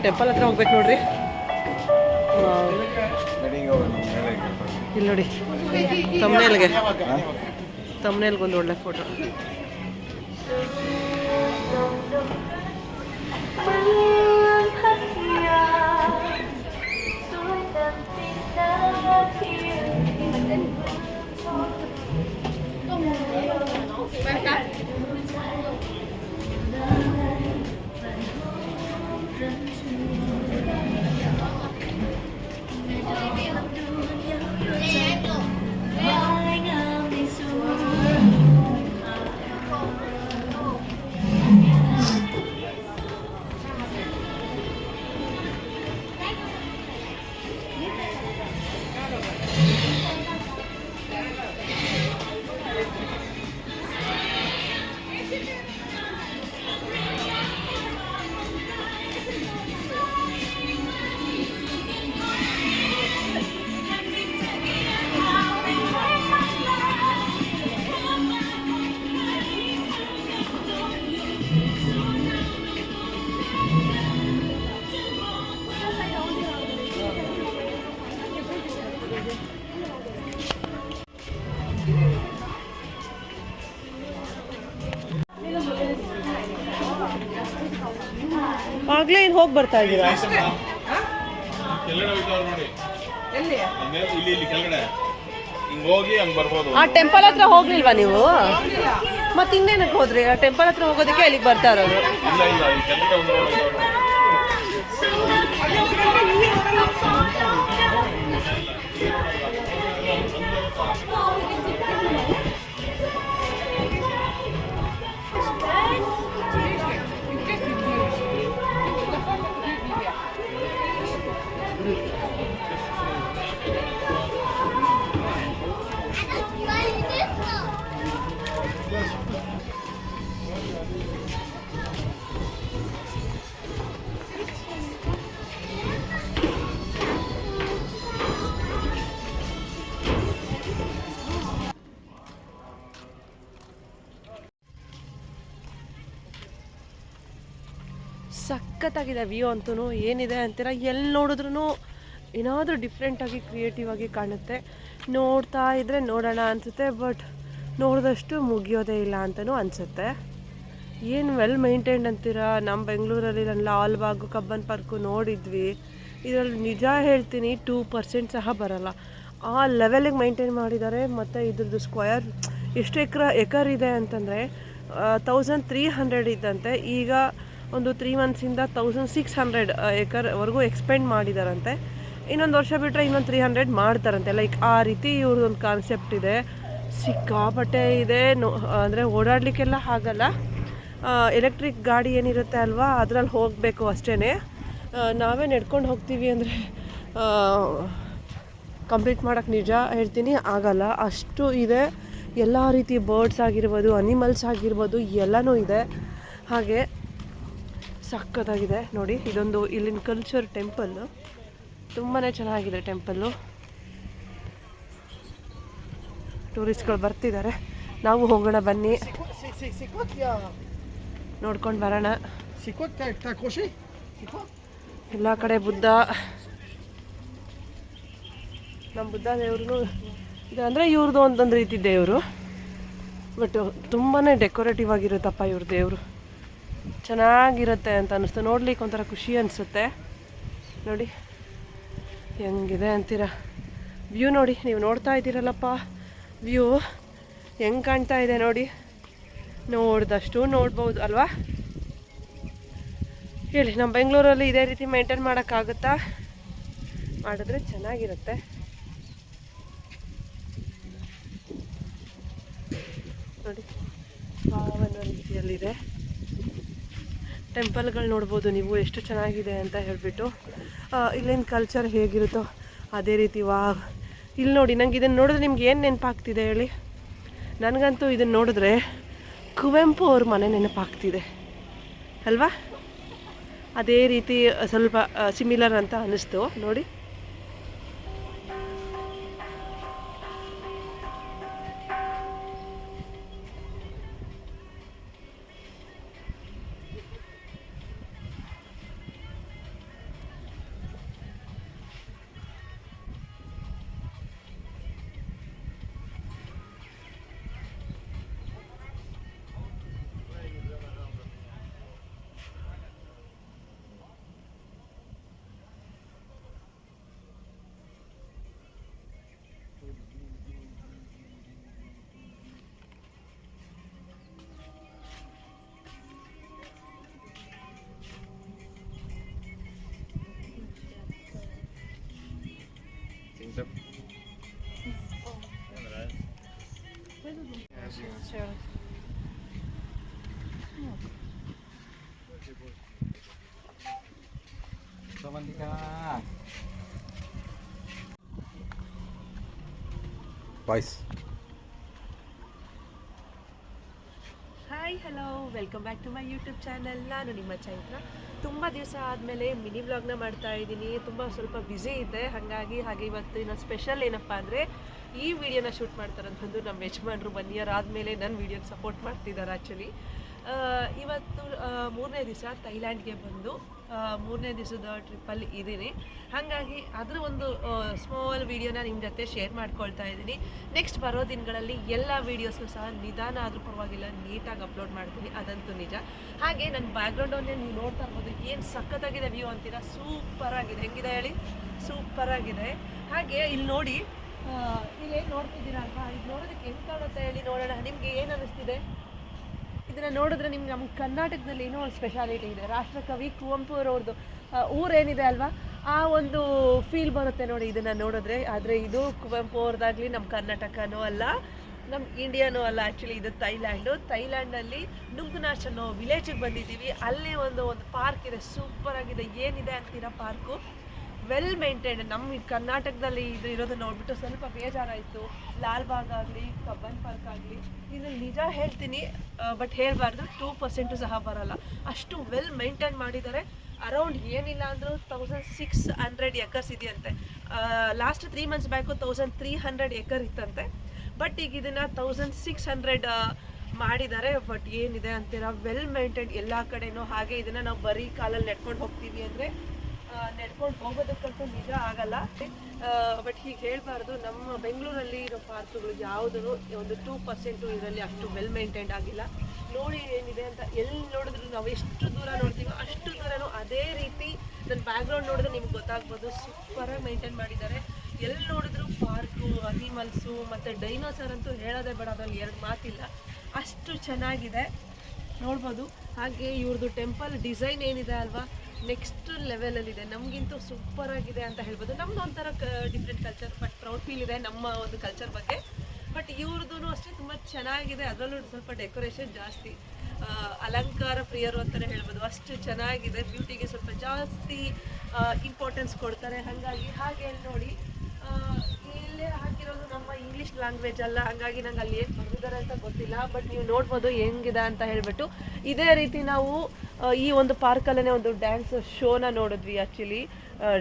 Temple ಹತ್ರ ಹೋಗ್ಬೇಕು ನೋಡ್ರಿ. ಇಲ್ಲಿ ನೋಡಿ ತಮ್ನೇಲ್ಗೆ ಒಂದು ಒಳ್ಳೆ ಫೋಟೋ. ಆಗ್ಲೇ ಇನ್ನು ಹೋಗಿ ಬರ್ತಾ ಇದ್ದೀರಾ? ಆ ಟೆಂಪಲ್ ಹತ್ರ ಹೋಗ್ಲಿಲ್ವಾ ನೀವು? ಮತ್ತೆ ಇನ್ನೇನಕ್ಕೆ ಹೋದ್ರಿ? ಆ ಟೆಂಪಲ್ ಹತ್ರ ಹೋಗೋದಕ್ಕೆ ಅಲ್ಲಿಗೆ ಬರ್ತಾ ಇರೋದು. ಸಖತ್ತಾಗಿದೆ ವ್ಯೂ ಅಂತೂ. ಏನಿದೆ ಅಂತೀರ, ಎಲ್ಲಿ ನೋಡಿದ್ರೂ ಏನಾದರೂ ಡಿಫ್ರೆಂಟಾಗಿ ಕ್ರಿಯೇಟಿವ್ ಆಗಿ ಕಾಣುತ್ತೆ. ನೋಡ್ತಾ ಇದ್ದರೆ ನೋಡೋಣ ಅನಿಸುತ್ತೆ, ಬಟ್ ನೋಡಿದಷ್ಟು ಮುಗಿಯೋದೇ ಇಲ್ಲ ಅಂತಲೂ ಅನಿಸುತ್ತೆ. ಏನು ವೆಲ್ ಮೈಂಟೈನ್ಡ್ ಅಂತೀರ. ನಮ್ಮ ಬೆಂಗಳೂರಲ್ಲಿ ನಾನು ಲಾಲ್ಬಾಗು, ಕಬ್ಬನ್ ಪಾರ್ಕು ನೋಡಿದ್ವಿ. ಇದರಲ್ಲಿ ನಿಜ ಹೇಳ್ತೀನಿ 2% ಸಹ ಬರೋಲ್ಲ. ಆ ಲೆವೆಲಿಗೆ ಮೈಂಟೈನ್ ಮಾಡಿದ್ದಾರೆ. ಮತ್ತು ಇದ್ರದ್ದು ಸ್ಕ್ವಯರ್ ಎಷ್ಟು ಎಕರ್ ಇದೆ ಅಂತಂದರೆ 1300 ಇದ್ದಂತೆ. ಈಗ ಒಂದು 3 ಮಂತ್ಸಿಂದ 1600 ಎಕರ್ವರೆಗೂ ಎಕ್ಸ್ಪೆಂಡ್ ಮಾಡಿದಾರಂತೆ. ಇನ್ನೊಂದು ವರ್ಷ ಬಿಟ್ಟರೆ ಇನ್ನೊಂದು 300 ಮಾಡ್ತಾರಂತೆ. ಲೈಕ್ ಆ ರೀತಿ ಇವ್ರದ್ದೊಂದು ಕಾನ್ಸೆಪ್ಟ್ ಇದೆ. ಸಿಕ್ಕಾಪಟ್ಟೆ ಇದೆ. ಅಂದರೆ ಓಡಾಡಲಿಕ್ಕೆಲ್ಲ ಆಗಲ್ಲ. ಎಲೆಕ್ಟ್ರಿಕ್ ಗಾಡಿ ಏನಿರುತ್ತೆ ಅಲ್ವಾ, ಅದರಲ್ಲಿ ಹೋಗಬೇಕು ಅಷ್ಟೇ. ನಾವೇ ನಡ್ಕೊಂಡು ಹೋಗ್ತೀವಿ ಅಂದರೆ ಕಂಪ್ಲೀಟ್ ಮಾಡೋಕ್ಕೆ ನಿಜ ಹೇಳ್ತೀನಿ ಆಗಲ್ಲ, ಅಷ್ಟು ಇದೆ. ಎಲ್ಲ ರೀತಿ ಬರ್ಡ್ಸ್ ಆಗಿರ್ಬೋದು, ಅನಿಮಲ್ಸ್ ಆಗಿರ್ಬೋದು, ಎಲ್ಲನೂ ಇದೆ. ಹಾಗೆ ಸಖತ್ತಾಗಿದೆ ನೋಡಿ. ಇದೊಂದು ಇಲ್ಲಿನ ಕಲ್ಚರ್ ಟೆಂಪಲ್ಲು, ತುಂಬಾ ಚೆನ್ನಾಗಿದೆ ಟೆಂಪಲ್ಲು. ಟೂರಿಸ್ಟ್ಗಳು ಬರ್ತಿದ್ದಾರೆ. ನಾವು ಹೋಗೋಣ ಬನ್ನಿ, ನೋಡ್ಕೊಂಡು ಬರೋಣ. ಎಲ್ಲ ಕಡೆ ಬುದ್ಧ, ನಮ್ಮ ಬುದ್ಧ ದೇವ್ರೂ ಇದೆ. ಅಂದರೆ ಇವ್ರದ್ದು ಒಂದೊಂದು ರೀತಿ ದೇವರು, ಬಟ್ ತುಂಬಾ ಡೆಕೋರೇಟಿವ್ ಆಗಿರುತ್ತಪ್ಪ ಇವ್ರ ದೇವರು. ಚೆನ್ನಾಗಿರುತ್ತೆ ಅಂತ ಅನ್ನಿಸ್ತು. ನೋಡ್ಲಿಕ್ಕೆ ಒಂಥರ ಖುಷಿ ಅನಿಸುತ್ತೆ. ನೋಡಿ ಹೆಂಗಿದೆ ಅಂತೀರ. ವ್ಯೂ ನೋಡಿ, ನೀವು ನೋಡ್ತಾ ಇದ್ದೀರಲ್ಲಪ್ಪ ವ್ಯೂ ಹೆಂಗೆ ಕಾಣ್ತಾ ಇದೆ ನೋಡಿ. ನೋಡಿದಷ್ಟು ನೋಡ್ಬೋದು ಅಲ್ವಾ. ಹೇಳಿ, ನಮ್ಮ ಬೆಂಗಳೂರಲ್ಲಿ ಇದೇ ರೀತಿ ಮೇಂಟೈನ್ ಮಾಡೋಕ್ಕಾಗುತ್ತಾ? ಮಾಡಿದ್ರೆ ಚೆನ್ನಾಗಿರುತ್ತೆ. ನೋಡಿ ಪಾವನ ರೀತಿಯಲ್ಲಿದೆ. ಟೆಂಪಲ್ಗಳು ನೋಡ್ಬೋದು ನೀವು ಎಷ್ಟು ಚೆನ್ನಾಗಿದೆ ಅಂತ ಹೇಳಿಬಿಟ್ಟು. ಇಲ್ಲಿನ ಕಲ್ಚರ್ ಹೇಗಿರುತ್ತೋ ಅದೇ ರೀತಿ. ಇಲ್ಲಿ ನೋಡಿ, ನಂಗೆ ಇದನ್ನು ನೋಡಿದ್ರೆ ನಿಮ್ಗೆ ಏನು ನೆನಪಾಗ್ತಿದೆ ಹೇಳಿ? ನನಗಂತೂ ಇದನ್ನು ನೋಡಿದ್ರೆ ಕುವೆಂಪು ಅವ್ರ ಮನೆ ನೆನಪಾಗ್ತಿದೆ ಅಲ್ವಾ. ಅದೇ ರೀತಿ ಸ್ವಲ್ಪ ಸಿಮಿಲರ್ ಅಂತ ಅನ್ನಿಸ್ತು ನೋಡಿ. Voice hi hello welcome back to my YouTube channel. ನಾನು ನಿಮ್ಮ ಚೈತ್ರ. ತುಂಬ ದಿವಸ ಆದಮೇಲೆ ಮಿನಿ ವ್ಲಾಗ್ನ ಮಾಡ್ತಾ ಇದ್ದೀನಿ. ಸ್ವಲ್ಪ ಬ್ಯುಸಿ ಇದ್ದೆ, ಹಾಗೆ ಇವತ್ತಿನ ಸ್ಪೆಷಲ್ ಏನಪ್ಪ ಅಂದರೆ ಈ ವಿಡಿಯೋನ ಶೂಟ್ ಮಾಡ್ತಾರಂತ ಬಂದು ನಮ್ಮ ಯಜಮಾನ್ರು 1 ಇಯರ್ ಆದಮೇಲೆ ನನ್ನ ವಿಡಿಯೋನ ಸಪೋರ್ಟ್ ಮಾಡ್ತಿದ್ದಾರೆ. ಆ್ಯಕ್ಚುಲಿ ಇವತ್ತು 3ನೇ ದಿವಸ ಥೈಲ್ಯಾಂಡ್ಗೆ ಬಂದು 3ನೇ ದಿವಸದ ಟ್ರಿಪ್ಪಲ್ಲಿ ಇದ್ದೀನಿ. ಹಾಗಾಗಿ ಅದರ ಒಂದು ಸ್ಮಾಲ್ ವಿಡಿಯೋನ ನಿಮ್ಮ ಜೊತೆ ಶೇರ್ ಮಾಡ್ಕೊಳ್ತಾ ಇದ್ದೀನಿ. ನೆಕ್ಸ್ಟ್ ಬರೋ ದಿನಗಳಲ್ಲಿ ಎಲ್ಲ ವೀಡಿಯೋಸ್ನು ಸಹ ನಿಧಾನ ಆದರೂ ಪರವಾಗಿಲ್ಲ ನೀಟಾಗಿ ಅಪ್ಲೋಡ್ ಮಾಡ್ತೀನಿ, ಅದಂತೂ ನಿಜ. ಹಾಗೆ ನನ್ನ ಬ್ಯಾಕ್ಗ್ರೌಂಡನ್ನೇ ನೀವು ನೋಡ್ತಾ ಇರ್ಬೋದು, ಏನು ಸಖತ್ತಾಗಿದೆ ವ್ಯೂ ಅಂತೀರಾ. ಸೂಪರಾಗಿದೆ, ಹೆಂಗಿದೆ ಹೇಳಿ, ಸೂಪರಾಗಿದೆ. ಹಾಗೆ ಇಲ್ಲಿ ನೋಡಿ, ಇಲ್ಲೇನು ನೋಡ್ತಿದ್ದೀರಾ ಅಲ್ವಾ, ಇದು ನೋಡೋದಕ್ಕೆ ಹೆಂಗೆ ಕಾಣುತ್ತೆ ಹೇಳಿ ನೋಡೋಣ. ನಿಮಗೆ ಏನು ಅನ್ನಿಸ್ತಿದೆ? ಇದನ್ನು ನೋಡಿದ್ರೆ ನಿಮ್ಗೆ ನಮ್ಮ ಕರ್ನಾಟಕದಲ್ಲಿ ಏನೋ ಒಂದು ಸ್ಪೆಷಾಲಿಟಿ ಇದೆ. ರಾಷ್ಟ್ರಕವಿ ಕುವೆಂಪು ಅವ್ರದ್ದು ಊರೇನಿದೆ ಅಲ್ವಾ, ಆ ಒಂದು ಫೀಲ್ ಬರುತ್ತೆ ನೋಡಿ ಇದನ್ನು ನೋಡಿದ್ರೆ. ಆದರೆ ಇದು ಕುವೆಂಪು ಅವ್ರದ್ದಾಗಲಿ ನಮ್ಮ ಕರ್ನಾಟಕನೂ ಅಲ್ಲ, ನಮ್ಮ ಇಂಡಿಯಾನೂ ಅಲ್ಲ. ಆ್ಯಕ್ಚುಲಿ ಇದು ಥೈಲ್ಯಾಂಡಲ್ಲಿ ನುಂಗ್ನಾಚ್ ಅನ್ನೋ ವಿಲೇಜಿಗೆ ಬಂದಿದ್ದೀವಿ. ಅಲ್ಲಿ ಒಂದು ಪಾರ್ಕ್ ಇದೆ, ಸೂಪರಾಗಿದೆ. ಏನಿದೆ ಅಂತೀರಾ ಪಾರ್ಕು? Well maintained. ನಮ್ಮ ಕರ್ನಾಟಕದಲ್ಲಿ ಇದು ಇರೋದು ನೋಡ್ಬಿಟ್ಟು ಸ್ವಲ್ಪ ಬೇಜಾರಾಯಿತು. ಲಾಲ್ಬಾಗ್ ಆಗಲಿ, ಕಬ್ಬನ್ ಪಾರ್ಕ್ ಆಗಲಿ, ಇದು ನಿಜ ಹೇಳ್ತೀನಿ, ಬಟ್ ಹೇಳಬಾರ್ದು, 2% ಸಹ ಬರಲ್ಲ, ಅಷ್ಟು ವೆಲ್ ಮೇಂಟೈನ್ ಮಾಡಿದ್ದಾರೆ. ಅರೌಂಡ್ ಏನಿಲ್ಲ ಅಂದರೂ 1600 ಎಕರ್ಸ್ ಇದೆಯಂತೆ. ಲಾಸ್ಟ್ 3 ಮಂತ್ಸ್ ಬ್ಯಾಕು 1300 ಎಕರ್ ಇತ್ತಂತೆ. ಬಟ್ ಈಗ ಇದನ್ನು 1600 ಮಾಡಿದ್ದಾರೆ. ಬಟ್ ಏನಿದೆ ಅಂತೀರಾ, ವೆಲ್ ಮೇಂಟೈನ್ಡ್ ಎಲ್ಲ ಕಡೆನೂ. ಹಾಗೆ ಇದನ್ನು ನಾವು ಬರೀ ಕಾಲಲ್ಲಿ ನಡ್ಕೊಂಡು ಹೋಗ್ತೀವಿ ಅಂದರೆ ನಡ್ಕೊಂಡು ಹೋಗೋದಕ್ಕಂತೂ ನಿಜ ಆಗಲ್ಲ. ಬಟ್ ಹೀಗೆ ಹೇಳಬಾರ್ದು, ನಮ್ಮ ಬೆಂಗಳೂರಲ್ಲಿ ಇರೋ ಪಾರ್ಕ್ಗಳು ಯಾವುದೂ ಒಂದು 2% ಇದರಲ್ಲಿ ಅಷ್ಟು ವೆಲ್ ಮೇಂಟೈನ್ಡ್ ಆಗಿಲ್ಲ. ನೋಡಿ ಏನಿದೆ ಅಂತ. ಎಲ್ಲಿ ನೋಡಿದ್ರು ನಾವು ಎಷ್ಟು ದೂರ ನೋಡ್ತೀವೋ ಅಷ್ಟು ದೂರನೂ ಅದೇ ರೀತಿ. ನನ್ನ ಬ್ಯಾಕ್ಗ್ರೌಂಡ್ ನೋಡಿದ್ರೆ ನಿಮ್ಗೆ ಗೊತ್ತಾಗ್ಬೋದು, ಸೂಪರಾಗಿ ಮೇಂಟೈನ್ ಮಾಡಿದ್ದಾರೆ. ಎಲ್ಲಿ ನೋಡಿದ್ರು ಪಾರ್ಕು, ಅನಿಮಲ್ಸು ಮತ್ತು ಡೈನೋಸರ್ ಅಂತೂ ಹೇಳೋದೇ ಬೇಡ, ಅದರಲ್ಲಿ 2 ಮಾತಿಲ್ಲ, ಅಷ್ಟು ಚೆನ್ನಾಗಿದೆ, ನೋಡ್ಬೋದು. ಹಾಗೆ ಇವ್ರದ್ದು ಟೆಂಪಲ್ ಡಿಸೈನ್ ಏನಿದೆ ಅಲ್ವಾ, ನೆಕ್ಸ್ಟ್ ಲೆವೆಲಲ್ಲಿದೆ. ನಮಗಿಂತೂ ಸೂಪರಾಗಿದೆ ಅಂತ ಹೇಳ್ಬೋದು. ನಮ್ಮದು ಒಂಥರ different culture, but proud feel ಇದೆ ನಮ್ಮ ಒಂದು ಕಲ್ಚರ್ ಬಗ್ಗೆ. ಬಟ್ ಇವ್ರದ್ದು ಅಷ್ಟೇ ತುಂಬ ಚೆನ್ನಾಗಿದೆ. ಅದರಲ್ಲೂ ಸ್ವಲ್ಪ ಡೆಕೋರೇಷನ್ ಜಾಸ್ತಿ, ಅಲಂಕಾರ ಪ್ರಿಯರು ಅಂತಲೇ ಹೇಳ್ಬೋದು, ಅಷ್ಟು ಚೆನ್ನಾಗಿದೆ. ಬ್ಯೂಟಿಗೆ ಸ್ವಲ್ಪ ಜಾಸ್ತಿ ಇಂಪಾರ್ಟೆನ್ಸ್ ಕೊಡ್ತಾರೆ. ಹಾಗೆ ನೋಡಿ, ಇಲ್ಲೇ ಹಾಕಿರೋದು ನಮ್ಮ ಇಂಗ್ಲೀಷ್ ಲ್ಯಾಂಗ್ವೇಜ್ ಅಲ್ಲ, ಹಾಗಾಗಿ ನಂಗೆ ಅಲ್ಲಿ ಏನು ಬರೆದಿದ್ದಾರೆ ಅಂತ ಗೊತ್ತಿಲ್ಲ. ಬಟ್ ನೀವು ನೋಡ್ಬೋದು ಹೆಂಗಿದೆ ಅಂತ ಹೇಳ್ಬಿಟ್ಟು. ಇದೇ ರೀತಿ ನಾವು ಈ ಒಂದು ಪಾರ್ಕಲ್ಲೇ ಒಂದು ಡ್ಯಾನ್ಸ್ ಶೋನ ನೋಡಿದ್ವಿ. ಆ್ಯಕ್ಚುಲಿ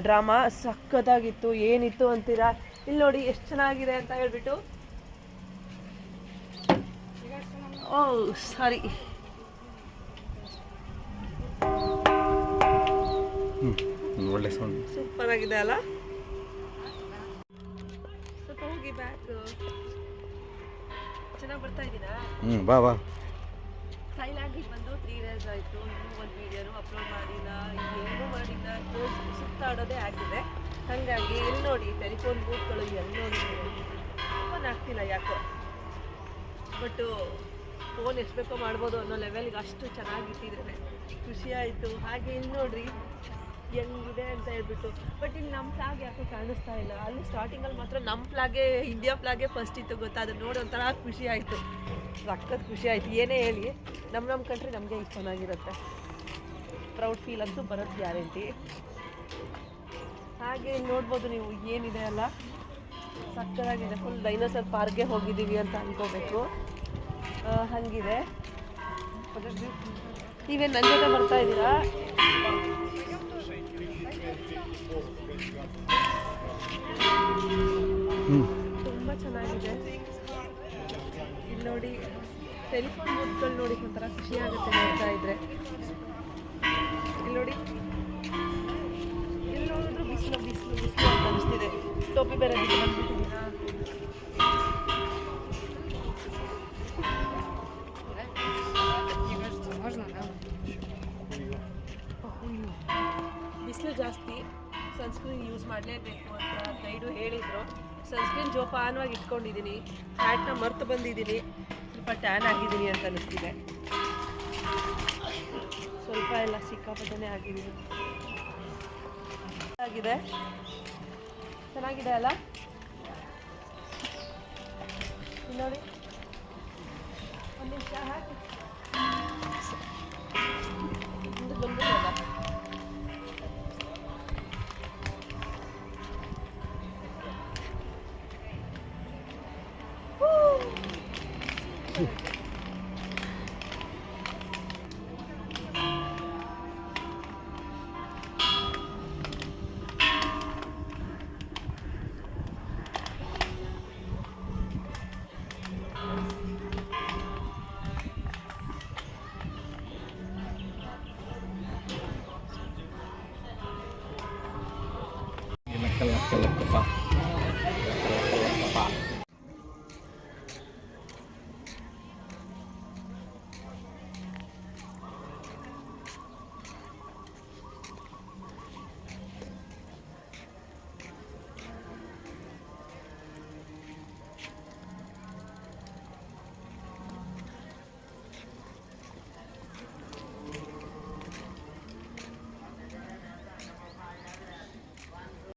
ಡ್ರಾಮಾ ಸಖತ್ತಾಗಿತ್ತು. ಏನಿತ್ತು ಅಂತೀರಾ, ಇಲ್ಲಿ ನೋಡಿ ಎಷ್ಟು ಚೆನ್ನಾಗಿದೆ ಅಂತ ಹೇಳ್ಬಿಟ್ಟು. ಸಾರಿ, ಒಳ್ಳೆ ಸೌಂಡ್, ಸೂಪರ್ ಆಗಿದೆ ಅಲ್ಲ. ಸ್ವಲ್ಪ ಹೋಗಿ ಬ್ಯಾಕ್, ಚೆನ್ನಾಗಿ ಬರ್ತಾ ಇದ್ದೀರಾ? ಬಾ. ಥೈಲ್ಯಾಂಡಿಗೆ ಬಂದು 3 ಡೇಸ್ ಆಯಿತು. ಇನ್ನೂ ಒಂದು ವೀಡಿಯೋನು ಅಪ್ಲೋಡ್ ಮಾಡಿಲ್ಲ, ಏನೂ ಮಾಡಿಲ್ಲ, ಸುತ್ತಾಡೋದೇ ಆಗಿದೆ. ಹಾಗಾಗಿ ಎಲ್ಲಿ ನೋಡಿ ಟೆಲಿಫೋನ್ ಬೂತ್ಗಳು ಎಲ್ಲಿ ನೋಡಿದ್ರು ಫೋನ್ ಆಗ್ತಿಲ್ಲ ಯಾಕೋ. ಬಟ್ಟು ಫೋನ್ ಎಷ್ಟು ಬೇಕೋ ಮಾಡ್ಬೋದು ಅನ್ನೋ ಲೆವೆಲ್ಗೆ ಅಷ್ಟು ಚೆನ್ನಾಗಿಟ್ಟಿದ್ದಾರೆ, ಖುಷಿ ಆಯಿತು. ಹಾಗೆ ಇಲ್ಲಿ ನೋಡ್ರಿ ಹೆಂಗಿದೆ ಅಂತ ಹೇಳ್ಬಿಟ್ಟು. ಬಟ್ ಇಲ್ಲಿ ನಮ್ಮ ಫ್ಲಾಗ್ ಯಾಕೋ ಕಾಣಿಸ್ತಾ ಇಲ್ಲ. ಅಲ್ಲಿ ಸ್ಟಾರ್ಟಿಂಗಲ್ಲಿ ಮಾತ್ರ ನಮ್ಮ ಫ್ಲಾಗೇ, ಇಂಡಿಯಾ ಫ್ಲಾಗೇ ಫಸ್ಟ್ ಇತ್ತು ಗೊತ್ತಾ. ಅದನ್ನು ನೋಡಿ ಒಂಥರ ಖುಷಿ ಆಯಿತು, ಸಖತ್ ಖುಷಿ ಆಯಿತು. ಏನೇ ಹೇಳಿ, ನಮ್ಮ ಕಂಟ್ರಿ ನಮಗೆ ಚೆನ್ನಾಗಿರುತ್ತೆ. ಪ್ರೌಡ್ ಫೀಲ್ ಅಂತೂ ಬರೋದು ಗ್ಯಾರಂಟಿ. ಹಾಗೆ ಇಲ್ಲಿ ನೋಡ್ಬೋದು ನೀವು ಏನಿದೆ ಅಲ್ಲ, ಸಕ್ಕತ್ತಾಗಿದೆ. ಫುಲ್ ಡೈನೋಸರ್ ಪಾರ್ಕ್ಗೆ ಹೋಗಿದ್ದೀವಿ ಅಂತ ಅನ್ಕೋಬೇಕು. ಹಾಗಿದೆ. ನೀವೇನು ನನ್ನ ಜೊತೆ ಬರ್ತಾ ಇದ್ದೀರಾ? ತುಂಬ ಚೆನ್ನಾಗಿದೆ. ಇಲ್ಲಿ ನೋಡಿ ಟೆಲಿಫೋನ್ ಬೂತ್ಗಳು ನೋಡಿ, ಒಂಥರ ಖುಷಿ ಆಗುತ್ತೆ ನೋಡ್ತಾ ಇದ್ರೆ. ಇಲ್ಲಿ ನೋಡಿ, ಇಲ್ಲಿ ನೋಡಿದ್ರು ಬಿಸಿಲು ಬಿಸಿಲು ಬಿಸಿಲು ಅಂತ ಅನಿಸ್ತಿದೆ. ಟೋಪಿ ಬೇರೆ ಬಿಟ್ಟು ಬಂದ್ಬಿಟ್ಟಿದ್ದೀರಾ? ಬಿಸಿಲು ಜಾಸ್ತಿ, ಸನ್ಸ್ಕ್ರೀನ್ ಯೂಸ್ ಮಾಡಲೇಬೇಕು ಅಂತ ಗೈಡು ಹೇಳಿದರು. ಸನ್ಸ್ಕ್ರೀನ್ ಜೋಪಾನವಾಗಿ ಇಟ್ಕೊಂಡಿದ್ದೀನಿ. ಹ್ಯಾಟ್ನ ಮರ್ತು ಬಂದಿದ್ದೀನಿ. ಸ್ವಲ್ಪ ಟ್ಯಾನ್ ಆಗಿದ್ದೀನಿ ಅಂತ ಅನಿಸ್ತಿದೆ. ಸ್ವಲ್ಪ ಎಲ್ಲ ಸಿಕ್ಕಾಪಟ್ಟೆ ಆಗಿದ್ದೀನಿ. ಆಗಿದೆ, ಚೆನ್ನಾಗಿದೆ ಅಲ್ಲ? ನೋಡಿ, ಒಂದು ನಿಮಿಷ ಹಾಕಿ ಬಂದ್ಬಿಟ್ಟಲ್ಲ.